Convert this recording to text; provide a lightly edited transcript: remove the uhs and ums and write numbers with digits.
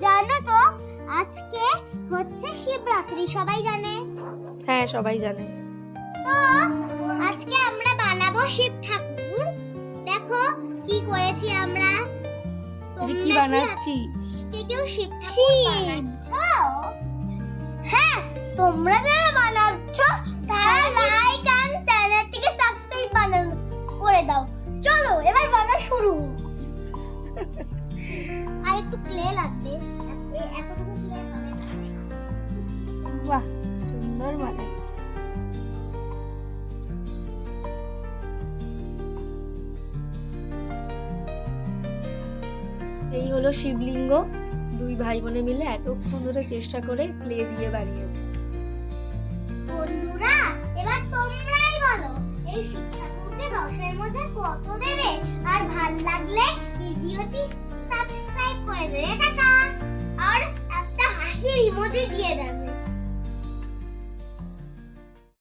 জানো তো আজকে হচ্ছে শিবরাত্রি, সবাই জানে? হ্যাঁ, সবাই জানে। তো আজকে আমরা বানাবো শিব ঠাকুর। দেখো কি করেছি আমরা। কি বানাচ্ছি? কেউ শিব ঠাকুর বানাচ্ছো? হ্যাঁ, তোমরা যারা বানাচ্ছো তারা লাইক এন্ড চ্যানেলটিকে সাবস্ক্রাইব করে দাও। চলো এবার বানা শুরু। আর একটু ক্লে লাগবে, এতটুকু ক্লে হবে। বাহ, সুন্দর বানাচ্ছে। এই হলো শিবলিঙ্গ। দুই ভাই বোনে মিলে এতক্ষণ ধরে চেষ্টা করে ক্লে দিয়ে বানিয়েছে। বন্ধুরা এবার তোমরাই বলো এই শিব ঠাকুরকে 10-এর মধ্যে কত দেবে? আর ভালো লাগলে ভিডিওটি সাবস্ক্রাইব করে দেবে, টাটা। আর একটা হাসির ইমোজি দিয়ে দেবে।